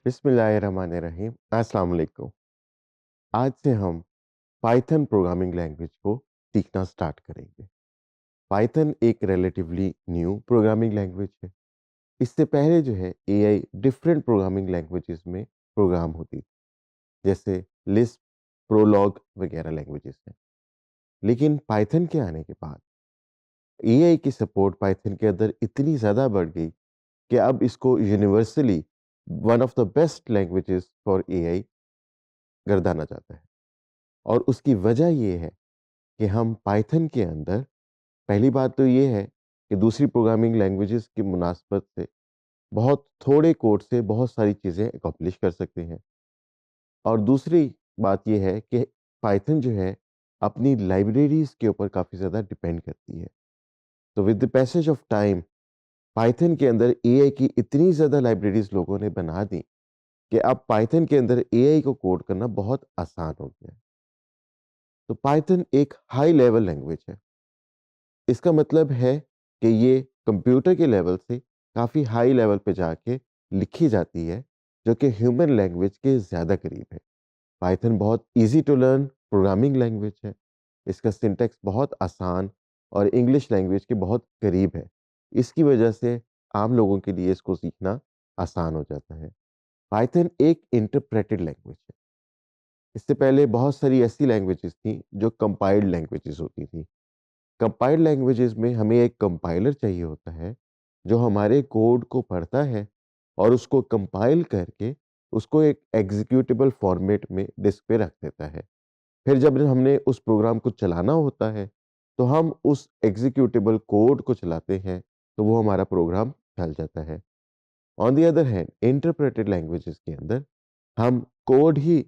बिस्मिल्लाहिर्रहमानिर्रहीम। अस्सलाम वालेकुम। आज से हम पाइथन प्रोग्रामिंग लैंग्वेज को सीखना स्टार्ट करेंगे। पाइथन एक रिलेटिवली न्यू प्रोग्रामिंग लैंग्वेज है। इससे पहले जो है एआई डिफरेंट प्रोग्रामिंग लैंग्वेजेस में प्रोग्राम होती थी, जैसे लिस्प, प्रोलॉग वगैरह लैंग्वेजेस हैं। लेकिन पाइथन के आने के बाद एआई की सपोर्ट पाइथन के अंदर इतनी ज़्यादा बढ़ गई कि अब इसको universally one of the best languages for AI गर्दाना जाता है। और उसकी वजह ये है कि हम पाइथन के अंदर पहली बात तो ये है कि दूसरी प्रोग्रामिंग लैंग्वेजेस की मुनासबत से बहुत थोड़े कोड से बहुत सारी चीज़ें अकॉम्प्लिश कर सकते हैं। और दूसरी बात ये है कि पाइथन जो है अपनी लाइब्रेरीज़ के ऊपर काफ़ी ज़्यादा डिपेंड करती है। तो with the passage of time Python के अंदर एआई की इतनी ज़्यादा लाइब्रेरीज़ लोगों ने बना दी कि अब पाइथन के अंदर एआई को कोड करना बहुत आसान हो गया है। तो पाइथन एक हाई लेवल लैंग्वेज है। इसका मतलब है कि ये कंप्यूटर के लेवल से काफ़ी हाई लेवल पे जाके लिखी जाती है, जो कि ह्यूमन लैंग्वेज के ज़्यादा करीब है। पाइथन बहुत easy to learn programming language है। इसका सिंटैक्स बहुत आसान और इंग्लिश लैंग्वेज के बहुत करीब है। इसकी वजह से आम लोगों के लिए इसको सीखना आसान हो जाता है। पाइथन एक इंटरप्रेटेड लैंग्वेज है। इससे पहले बहुत सारी ऐसी लैंग्वेजेज़ थी जो कंपाइल्ड लैंग्वेजेज़ होती थी। कंपाइल्ड लैंग्वेजेस में हमें एक कंपाइलर चाहिए होता है, जो हमारे कोड को पढ़ता है और उसको कंपाइल करके उसको एक एग्ज़ीक्यूटेबल फॉर्मेट में डिस्क पे रख देता है। फिर जब हमने उस प्रोग्राम को चलाना होता है, तो हम उस एग्ज़ीक्यूटेबल कोड को चलाते हैं, तो वो हमारा प्रोग्राम चल जाता है। On the other hand interpreted languages के अंदर हम कोड ही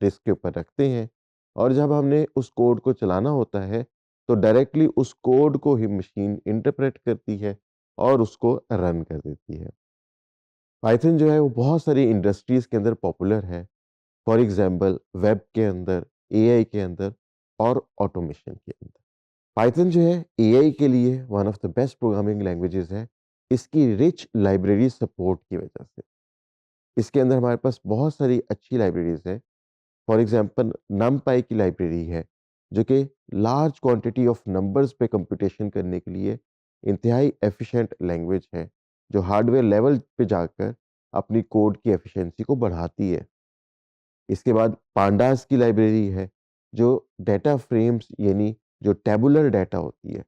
डिस्क के ऊपर रखते हैं और जब हमने उस कोड को चलाना होता है तो डायरेक्टली उस कोड को ही मशीन इंटरप्रेट करती है और उसको रन कर देती है। पाइथन जो है वो बहुत सारी इंडस्ट्रीज के अंदर पॉपुलर है। फॉर एग्जांपल वेब के अंदर, एआई के अंदर और ऑटोमेशन के अंदर। पाइथन जो है एआई के लिए one of the best programming languages है, इसकी रिच लाइब्रेरी सपोर्ट की वजह से। इसके अंदर हमारे पास बहुत सारी अच्छी लाइब्रेरीज़ हैं। फॉर एग्ज़ाम्पल नमपाई की लाइब्रेरी है, जो कि लार्ज क्वांटिटी ऑफ नंबर्स पे कंप्यूटेशन करने के लिए इंतहाई एफ़िशिएंट लैंग्वेज है, जो हार्डवेयर लेवल पे जाकर अपनी कोड की एफ़िशिएंसी को बढ़ाती है। इसके बाद पांडास की लाइब्रेरी है, जो डेटा फ्रेम्स यानी जो टैबुलर डेटा होती है,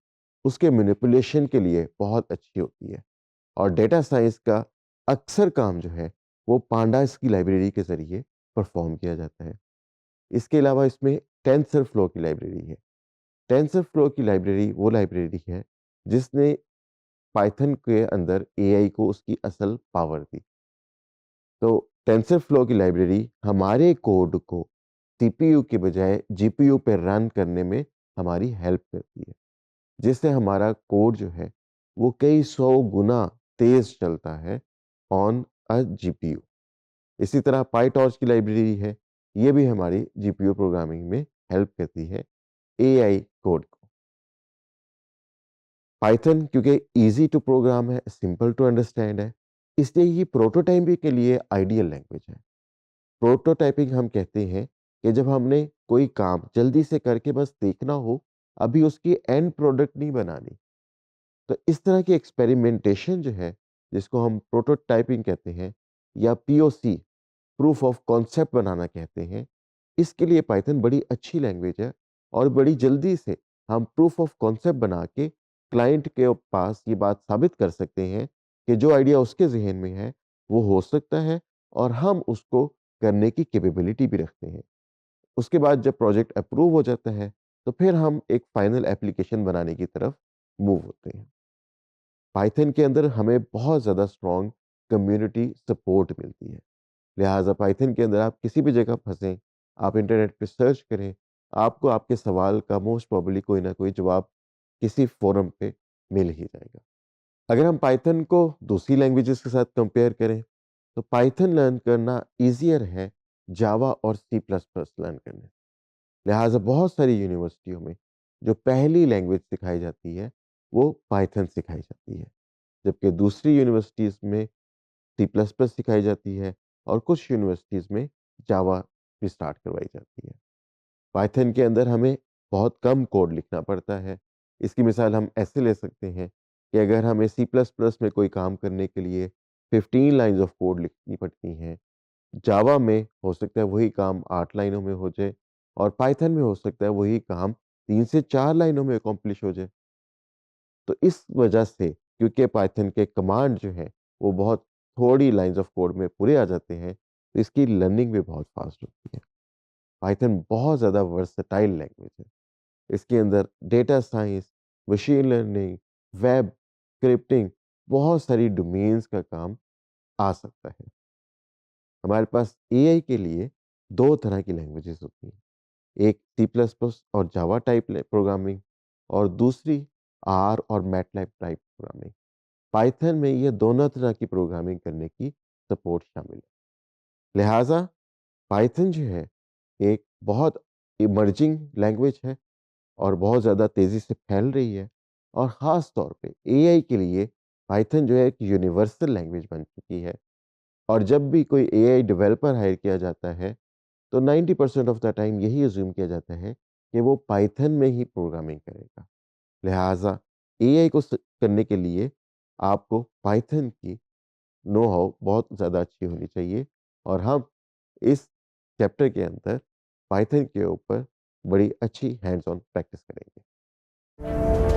उसके मैनिपुलेशन के लिए बहुत अच्छी होती है। और डेटा साइंस का अक्सर काम जो है, वो पांडास की लाइब्रेरी के ज़रिए परफ़ॉर्म किया जाता है। इसके अलावा इसमें टेंसरफ्लो की लाइब्रेरी है। टेंसरफ्लो की लाइब्रेरी वो लाइब्रेरी है, जिसने पाइथन के अंदर एआई को उसकी असल पावर दी। तो टेंसरफ्लो की लाइब्रेरी हमारे कोड को सीपीयू के बजाय जीपीयू पे रन करने में हमारी हेल्प करती है, जिससे हमारा कोड जो है, वो कई 100 गुना तेज़ चलता है ऑन अ जीपीयू। इसी तरह पाइटॉर्च की लाइब्रेरी है, ये भी हमारी जीपीयू प्रोग्रामिंग में हेल्प करती है एआई कोड को। पाइथन क्योंकि ईज़ी टू प्रोग्राम है, सिंपल टू अंडरस्टैंड है, इसलिए ये प्रोटोटाइपिंग के लिए आइडियल लैंग्वेज है। प्रोटोटाइपिंग हम कहते हैं कि जब हमने कोई काम जल्दी से करके बस देखना हो, अभी उसकी एंड प्रोडक्ट नहीं बनानी। तो इस तरह की एक्सपेरिमेंटेशन जो है, जिसको हम प्रोटोटाइपिंग कहते हैं या पीओसी, प्रूफ ऑफ कॉन्सेप्ट बनाना कहते हैं, इसके लिए पाइथन बड़ी अच्छी लैंग्वेज है और बड़ी जल्दी से हम प्रूफ ऑफ कॉन्सेप्ट बना के क्लाइंट के पास ये बात साबित कर सकते हैं कि जो आइडिया उसके ज़हन में है, वो हो सकता है और हम उसको करने की कैपेबिलिटी भी रखते हैं। उसके बाद जब प्रोजेक्ट अप्रूव हो जाता है, तो फिर हम एक फाइनल एप्लीकेशन बनाने की तरफ मूव होते हैं। पाइथन के अंदर हमें बहुत ज़्यादा स्ट्रॉन्ग कम्युनिटी सपोर्ट मिलती है। लिहाज़ा पाइथन के अंदर आप किसी भी जगह फँसें, आप इंटरनेट पे सर्च करें, आपको आपके सवाल का मोस्ट प्रोबेबली कोई ना कोई जवाब किसी फ़ोरम पे मिल ही जाएगा। अगर हम पाइथन को दूसरी लैंग्वेजेज़ के साथ कंपेयर करें, तो पाइथन लर्न करना ईज़ियर है जावा और सी प्लस प्लस लर्न करने। लिहाज़ा बहुत सारी यूनिवर्सिटियों में जो पहली लैंग्वेज सिखाई जाती है, वो पाइथन सिखाई जाती है। जबकि दूसरी यूनिवर्सिटीज़ में सी प्लस प्लस सिखाई जाती है और कुछ यूनिवर्सिटीज़ में जावा भी स्टार्ट करवाई जाती है। पाइथन के अंदर हमें बहुत कम कोड लिखना पड़ता है। इसकी मिसाल हम ऐसे ले सकते हैं कि अगर हमें सी प्लस प्लस में कोई काम करने के लिए 15 लाइन्स ऑफ कोड लिखनी पड़ती हैं, जावा में हो सकता है वही काम 8 लाइनों में हो जाए और पाइथन में हो सकता है वही काम 3 से 4 लाइनों में अकॉम्प्लिश हो जाए। तो इस वजह से क्योंकि पाइथन के कमांड जो हैं, वो बहुत थोड़ी लाइन्स ऑफ कोड में पूरे आ जाते हैं, तो इसकी लर्निंग भी बहुत फ़ास्ट होती है। पाइथन बहुत ज़्यादा वर्सटाइल लैंग्वेज है। इसके अंदर data science, machine learning, web, scripting बहुत सारी डोमेन्स का काम आ सकता है। हमारे पास एआई के लिए 2 तरह की लैंग्वेजेज़ होती हैं। एक सी प्लस प्लस और जावा टाइप प्रोग्रामिंग और दूसरी आर और मैटलैब टाइप प्रोग्रामिंग। पाइथन में ये दोनों तरह की प्रोग्रामिंग करने की सपोर्ट शामिल है। लिहाजा पाइथन जो है एक बहुत इमर्जिंग लैंग्वेज है और बहुत ज़्यादा तेज़ी से फैल रही है और ख़ास तौर पे एआई के लिए पाइथन जो है एक यूनिवर्सल लैंग्वेज बन चुकी है और जब भी कोई एआई डेवलपर हायर किया जाता है तो 90% ऑफ द टाइम यही अज़्यूम किया जाता है कि वो पाइथन में ही प्रोग्रामिंग करेगा। लिहाजा एआई को करने के लिए आपको पाइथन की नो हाउ बहुत ज़्यादा अच्छी होनी चाहिए और हम इस चैप्टर के अंदर पाइथन के ऊपर बड़ी अच्छी हैंड्स ऑन प्रैक्टिस करेंगे।